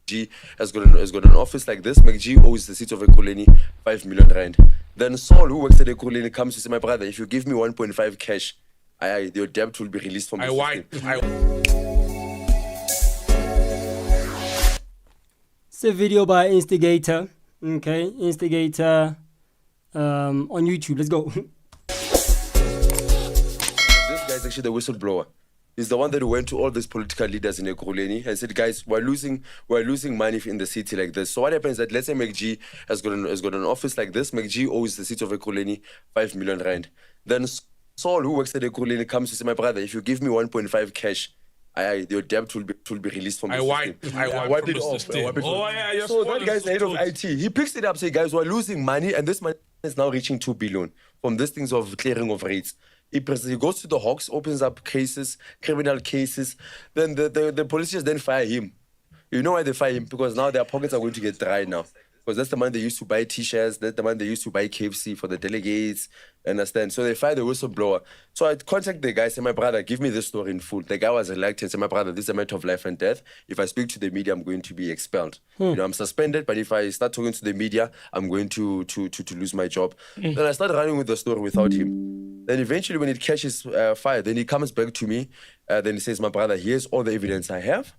MacG has got an office like this. MacG owes the City of Ekurhuleni 5 million rand. Then Saul, who works at Ekurhuleni, comes to say, my brother, if you give me 1.5 cash, your debt will be released from the system. It's a video by Instigator. Okay, Instigator on YouTube. Let's go. This guy's actually the whistleblower. He's the one that went to all these political leaders in Ekurhuleni and said, guys, we're losing money in the city like this. So what happens is that, let's say MacG has got an office like this. MacG owes the City of Ekurhuleni 5 million rand. Then Saul, who works at Ekurhuleni, comes to say, my brother, if you give me 1.5 cash, your debt will be released from the system. I wipe it off. So that guy's the head of IT. He picks it up, say, guys, we're losing money, and this money is now reaching 2 billion from these things of clearing of rates. He goes to the Hawks, opens up cases, criminal cases. Then the politicians then fire him. You know why they fire him? Because now their pockets are going to get dry now. Because that's the money they used to buy T-shirts, that's the money they used to buy KFC for the delegates, understand? So they fire the whistleblower. So I contact the guy, say, my brother, give me this story in full. The guy was elected, say, my brother, this is a matter of life and death. If I speak to the media, I'm going to be expelled. You know, I'm suspended, but if I start talking to the media, I'm going to lose my job. Then I started running with the story without him. Then eventually when it catches fire, then he comes back to me, then he says, my brother, here's all the evidence I have,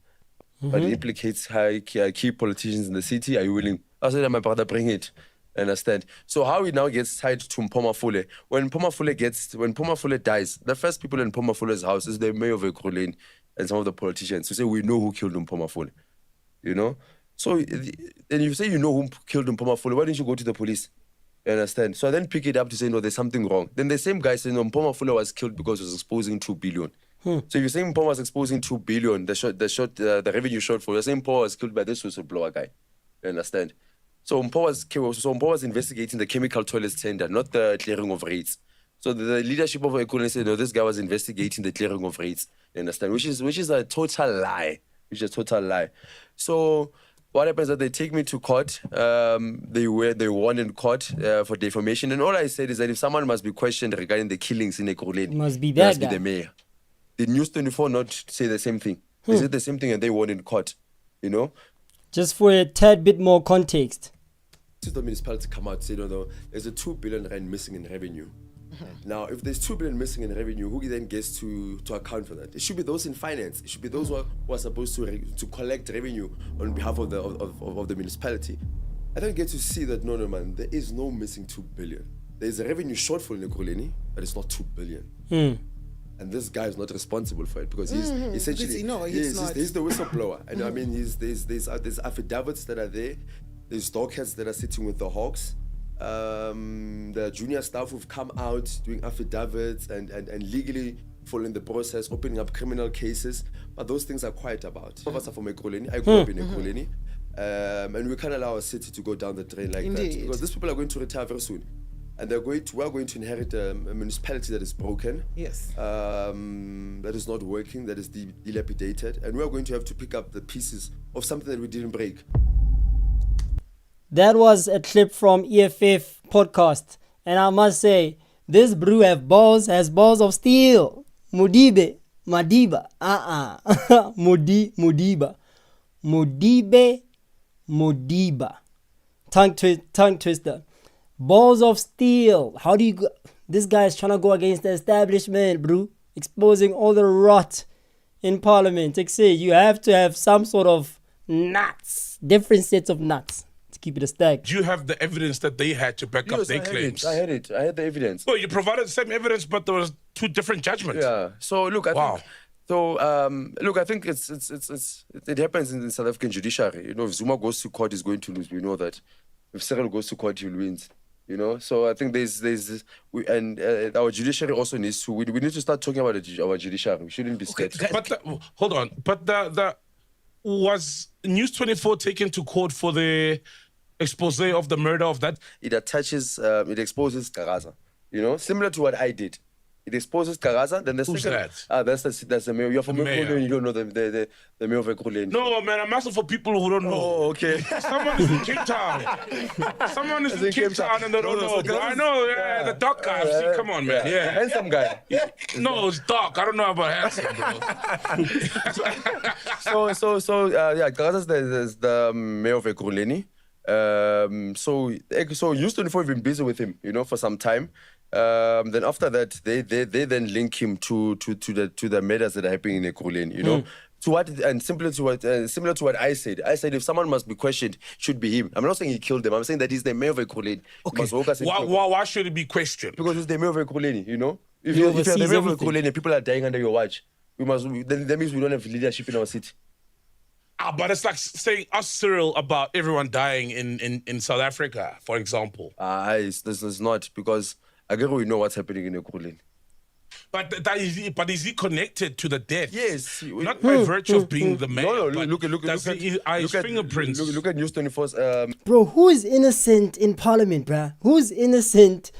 but it implicates key politicians in the city. Are you willing? I said, my brother, bring it. Understand? So how it now gets tied to Mpho Mafole. When Mpho Mafole dies, the first people in Mpho Mafole's house is the mayor of Ekurhuleni and some of the politicians who say, we know who killed Mpho Mafole. You know? So then you say you know who killed Mpho Mafole, why didn't you go to the police? You understand? So I then pick it up to say, no, there's something wrong. Then the same guy said, no, Mpho Mafole was killed because he was exposing 2 billion. So if you're saying Mpho was exposing 2 billion, the revenue shortfall, you're saying Mpho was killed by this whistleblower guy. You understand? So Mpho was investigating the chemical toilets tender, not the clearing of rates. So the leadership of Ekurhuleni said, no, this guy was investigating the clearing of rates. You understand? Which is a total lie. So what happens is that they take me to court. They won in court for defamation. And all I said is that if someone must be questioned regarding the killings in Ekurhuleni, must be that guy. The mayor. Did News 24 not say the same thing? They said the same thing and they won in court. You know? Just for a tad bit more context. The municipality come out and say, no, there's a 2 billion rand missing in revenue. Now, if there's 2 billion missing in revenue, who then gets to account for that? It should be those in finance. It should be those who are supposed to collect revenue on behalf of the municipality. I don't get to see that, no, man, there is no missing 2 billion. There's a revenue shortfall in Ekurhuleni, but it's not 2 billion. And this guy is not responsible for it because he's essentially he's the whistleblower. And I mean, there's affidavits that are there. There's dogheads that are sitting with the Hawks. The junior staff who've come out doing affidavits and legally following the process, opening up criminal cases. But those things are quiet about. Some of us are from Ekurhuleni. I grew up in Ekurhuleni. And we can't allow our city to go down the drain like that. Because these people are going to retire very soon. And we are going to inherit a municipality that is broken. Yes. That is not working, that is dilapidated. And we are going to have to pick up the pieces of something that we didn't break. That was a clip from EFF podcast. And I must say, this brew has balls of steel. Modibe Modiba. Modibe Modiba. Tongue twister. Balls of steel. How do you go? This guy is trying to go against the establishment, bro. Exposing all the rot in parliament. Like say, you have to have some sort of nuts. Different sets of nuts to keep it a stack. Do you have the evidence that they had to back up their claims? I had it. I had the evidence. Well, you provided the same evidence, but there was 2 different judgments. Yeah. So look, I think it happens in the South African judiciary. You know, if Zuma goes to court, he's going to lose. We know that. If Cyril goes to court, he'll win. You know, so I think there's this, our judiciary also needs to. We need to start talking about our judiciary. We shouldn't be scared. Okay, but hold on. But the was News 24 taken to court for the expose of the murder of that? It exposes Karaza. You know, similar to what I did. It exposes Kagaza. Then the Who's second, that? That's the mayor. You're from The mayor. Ekurhuleni, you don't know the mayor of Ekurhuleni. No, man, I'm asking for people who don't know. Oh, okay. Someone is in Cape Town. Someone is in Cape Town and they don't know. Bro. I know, yeah, the dark guy. See, come on, man. Yeah. Handsome guy. No, it's dark. I don't know about handsome, bro. Yeah, Kagaza is the mayor of Ekurhuleni. So Houston have been busy with him, for some time. Then after that, they then link him to the murders that are happening in Ekurhuleni, To what, and similar to what I said. I said if someone must be questioned, should be him. I'm not saying he killed them. I'm saying that he's the mayor of Ekurhuleni. Okay. Why should it be questioned? Because he's the mayor of Ekurhuleni, If you're the mayor of Ekurhuleni, people are dying under your watch. Then that means we don't have leadership in our city. But it's like saying us, Cyril, about everyone dying in South Africa, for example. This is not, because I guess we know what's happening in Ekurhuleni. But is he connected to the death? Yes. Not by virtue of being the mayor. No, look at his fingerprints. Look at News 24's. Bro, who is innocent in Parliament, bruh? Who's innocent?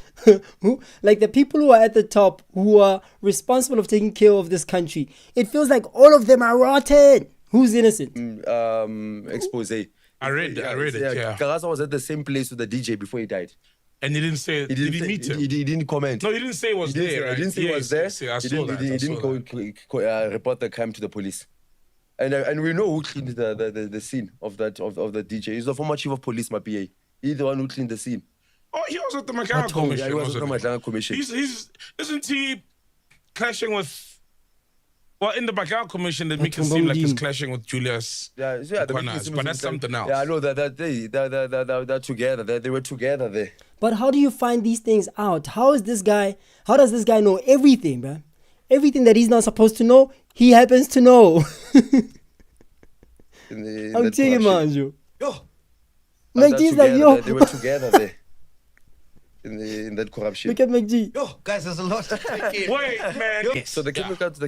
Like the people who are at the top, who are responsible of taking care of this country. It feels like all of them are rotten. Who's innocent? Expose. I read it. Yeah. Kagaza was at the same place with the DJ before he died. And he didn't say. Did he meet him? He didn't comment. No, he didn't say he was there. Right? He didn't say he was there. Yes, I saw that. He didn't report the crime to the police. And we know who cleaned the scene of the DJ. He's the former chief of police, my PA. He's the one who cleaned the scene. Oh, he was at the MacG Commission. Yeah, he was at the MacG Commission. Isn't he clashing with? Well, in the MacG Commission, they make it seem like he's clashing with Julius. Yeah, but that's something else. Yeah, I know that they're together. They were together there. But how do you find these things out? How does this guy know everything, bruh? Everything that he's not supposed to know, he happens to know. I'm telling you, man. Yo. MacG's like, yo. They were together there. In that corruption. Look at MacG. Yo, guys, there's a lot. Wait, man. So the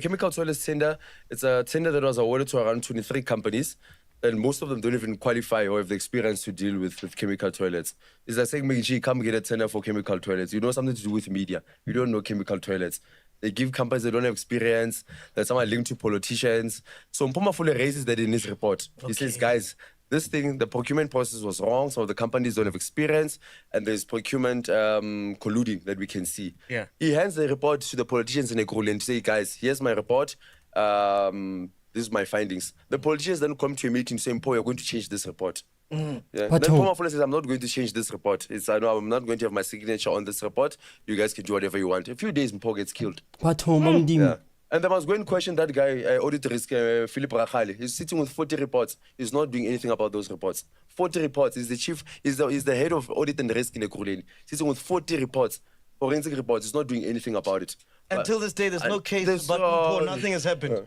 chemical toilet tender, it's a tender that was awarded to around 23 companies, and most of them don't even qualify or have the experience to deal with chemical toilets. It's like saying, MacG, come get a tender for chemical toilets. You know something to do with media. You don't know chemical toilets. They give companies that don't have experience, that some are linked to politicians. So Mpho Mafole raises that in his report. He says, guys, this thing, the procurement process was wrong. Some of the companies don't have experience, and there's procurement colluding that we can see. Yeah. He hands the report to the politicians in Ekurhuleni to say, guys, here's my report. This is my findings. The politicians then come to a meeting saying, Mpho, you're going to change this report. Yeah. But then Mpho Mafole says, I'm not going to change this report. I'm not going to have my signature on this report. You guys can do whatever you want. A few days, Mpho gets killed. Yeah. And they must go and question that guy, audit risk, Philip Rachali. He's sitting with 40 reports. He's not doing anything about those reports. 40 reports. He's the chief, he's the head of audit and risk in Ekurhuleni. Sitting with 40 reports, forensic reports. He's not doing anything about it. Until this day, there's no case, but nothing has happened.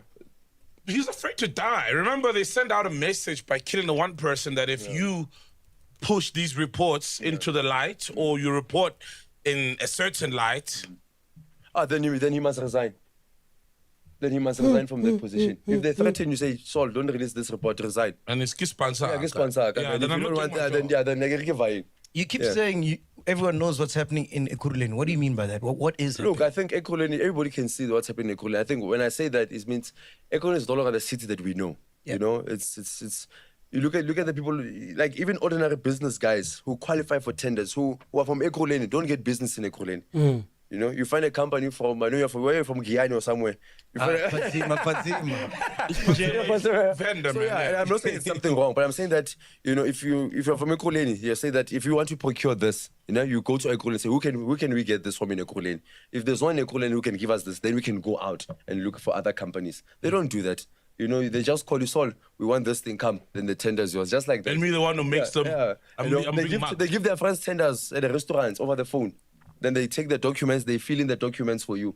He's afraid to die. Remember, they sent out a message by killing the one person that if you push these reports into the light, or you report in a certain light, then he must resign. Then he must resign from that position. If they threaten you, say, Saul, don't release this report, resign. And it's Kispansa. Yeah, Kispansa. Yeah, then I'm not then they're giving. You keep saying everyone knows what's happening in Ekurhuleni. What do you mean by that? What is it? Look, I think Ekurhuleni, everybody can see what's happening in Ekurhuleni. I think when I say that, it means Ekurhuleni is no longer the city that we know. Yeah. You know, it's you look at the people, like even ordinary business guys who qualify for tenders, who are from Ekurhuleni, don't get business in Ekurhuleni. You know, you find a company from, I know you're from, where you're from Guyana or somewhere. Fatima. Vendor, So, man. yeah, I'm not saying it's something wrong, but I'm saying that, you know, if you're from Ekurhuleni, you say that if you want to procure this, you know, you go to Ekurhuleni and say, who can we get this from in Ekurhuleni? If there's one in Ekurhuleni who can give us this, then we can go out and look for other companies. They don't do that. You know, they just call you, Saul, we want this thing, come. Then the tender's yours, just like that. And me the one who makes them. Yeah. They give their friends tenders at the restaurants over the phone. Then they take the documents, they fill in the documents for you.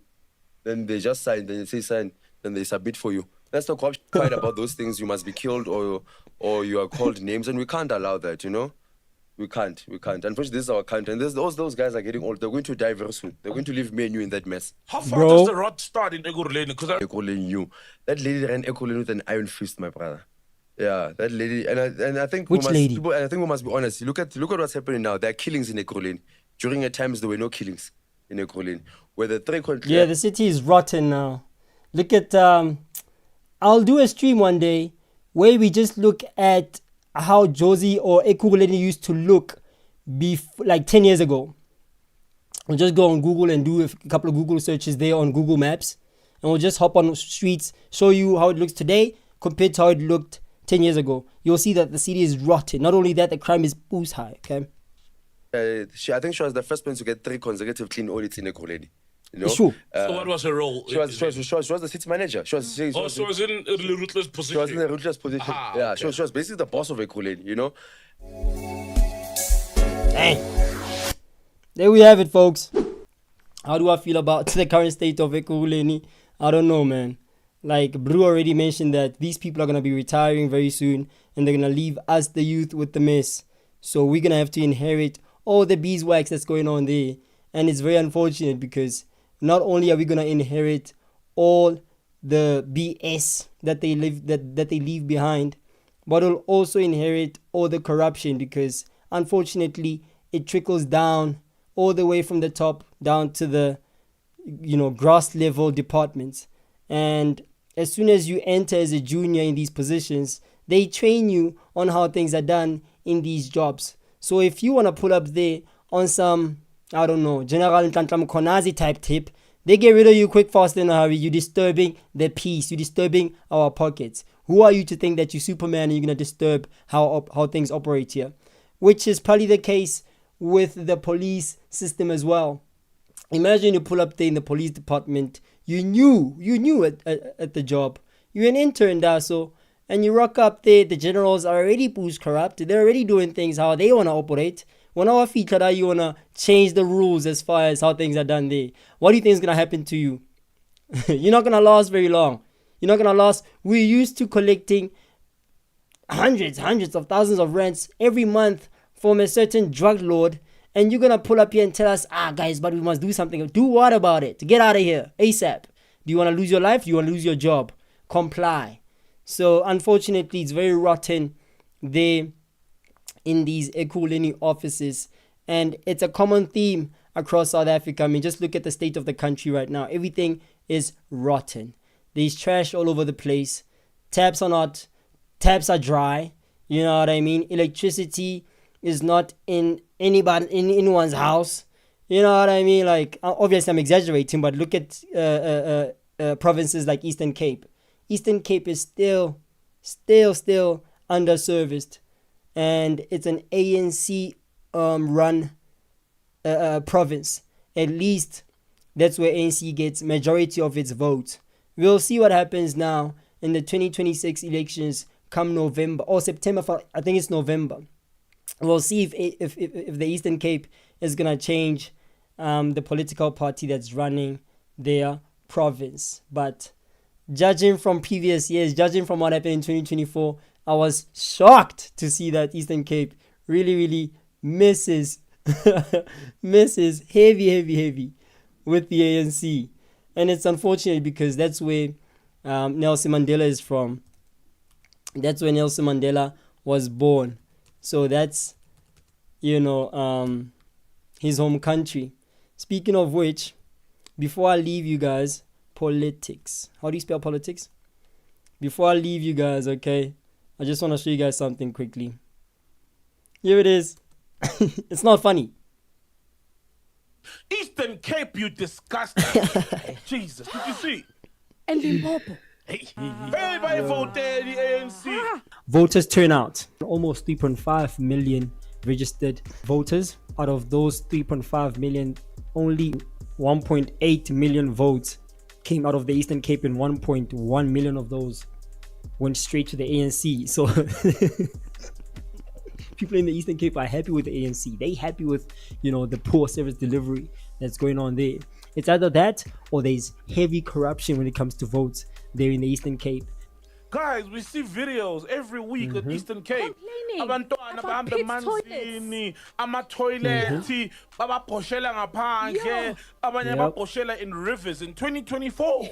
Then they just sign, then they say sign, then they submit for you. That's not corruption. Fight about those things. You must be killed or you are called names, and we can't allow that, you know? We can't. Unfortunately, this is our country. And those guys are getting old. They're going to die very soon. They're going to leave me and you in that mess. How far does the rot start in Ekurhuleni? Ekurhuleni, you. That lady ran Ekurhuleni with an iron fist, my brother. Yeah, that lady. And I think Which lady? I think we must be honest. Look at what's happening now. There are killings in Ekurhuleni. During at times, there were no killings. in Ekurhuleni, where the three Yeah, the city is rotten now. Look at I'll do a stream one day where we just look at how Jozi or Ekurhuleni used to look like 10 years ago. We'll just go on Google and do a couple of Google searches there on Google Maps, and we'll just hop on streets, show you how it looks today compared to how it looked 10 years ago. You'll see that the city is rotten. Not only that, the crime is boost high, okay? I think she was the first one to get 3 consecutive clean audits in Ekurhuleni. You know? Sure. So what was her role? She was the city manager. She was in a ruthless position. She was in a ruthless position. Yeah, okay. She was basically the boss of Ekurhuleni, you know? Dang. There we have it, folks. How do I feel about the current state of Ekurhuleni? I don't know, man. Like Brew already mentioned that these people are going to be retiring very soon, and they're going to leave us, the youth, with the mess. So we're going to have to inherit all the beeswax that's going on there. And it's very unfortunate because not only are we going to inherit all the BS that they leave behind, but we'll also inherit all the corruption, because unfortunately it trickles down all the way from the top down to the grass level departments. And as soon as you enter as a junior in these positions, they train you on how things are done in these jobs. So if you want to pull up there on some, I don't know, General Ntantlam Konazi type tip, they get rid of you quick, fast, in a hurry. You're disturbing the peace. You're disturbing our pockets. Who are you to think that you're Superman and you're going to disturb how things operate here? Which is probably the case with the police system as well. Imagine you pull up there in the police department. You knew at the job. You're an intern, Daso, and you rock up there. The generals are already boost corrupt. They're already doing things how they want to operate. When our feet you want to change the rules as far as how things are done there. What do you think is going to happen to you? You're not going to last very long. You're not going to last. We're used to collecting hundreds of thousands of rents every month from a certain drug lord, and you're going to pull up here and tell us, guys, but we must do something. Do what about it? Get out of here ASAP. Do you want to lose your life? Do you want to lose your job? Comply. So unfortunately, it's very rotten there in these Ekurhuleni offices, and it's a common theme across South Africa. I mean, just look at the state of the country right now. Everything is rotten. There's trash all over the place. Taps are dry. You know what I mean? Electricity is not in anyone's house. You know what I mean? Like, obviously I'm exaggerating, but look at provinces like Eastern Cape. Eastern Cape is still underserviced, and it's an ANC run province. At least that's where ANC gets majority of its votes. We'll see what happens now in the 2026 elections come November or September. I think it's November. We'll see if the Eastern Cape is gonna change the political party that's running their province. But judging from previous years, judging from what happened in 2024, I was shocked to see that Eastern Cape really misses heavy with the ANC. And it's unfortunate because that's where Nelson Mandela is from. That's where Nelson Mandela was born. So that's, his home country. Speaking of which, before I leave you guys, politics. How do you spell politics? Before I leave you guys, okay, I just want to show you guys something quickly. Here it is. It's not funny. Eastern Cape, you disgusting. Jesus, did you see? And Limpopo. Everybody voted the ANC. Voters turnout. Almost 3.5 million registered voters. Out of those 3.5 million, only 1.8 million votes came out of the Eastern Cape, and 1.1 million of those went straight to the ANC. So people in the Eastern Cape are happy with the ANC. They happy with, the poor service delivery that's going on there. It's either that or there's heavy corruption when it comes to votes there in the Eastern Cape. Guys, we see videos every week at Eastern Cape. Complaining about pits toilets. Ama-toilet, babaposhela ngaphandle, abanye baposhela in rivers in 2024.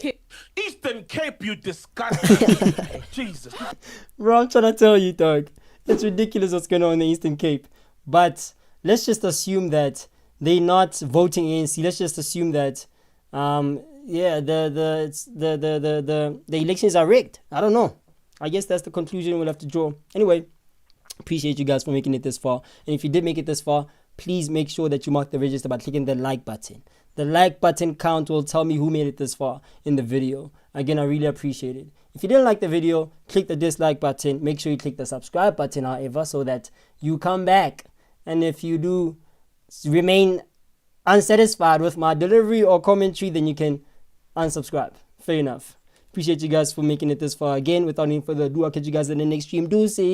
Eastern Cape, you disgusting. Jesus. Bro, I'm trying to tell you, dog. It's ridiculous what's going on in the Eastern Cape. But let's just assume that they're not voting ANC. Let's just assume that yeah, the elections are rigged. I don't know. I guess that's the conclusion we'll have to draw. Anyway, appreciate you guys for making it this far. And if you did make it this far, please make sure that you mark the register by clicking the like button. The like button count will tell me who made it this far in the video. Again, I really appreciate it. If you didn't like the video, click the dislike button. Make sure you click the subscribe button, however, so that you come back. And if you do remain unsatisfied with my delivery or commentary, then you can unsubscribe. Fair enough. Appreciate you guys for making it this far. Again, without any further ado, I'll catch you guys in the next stream. Do see.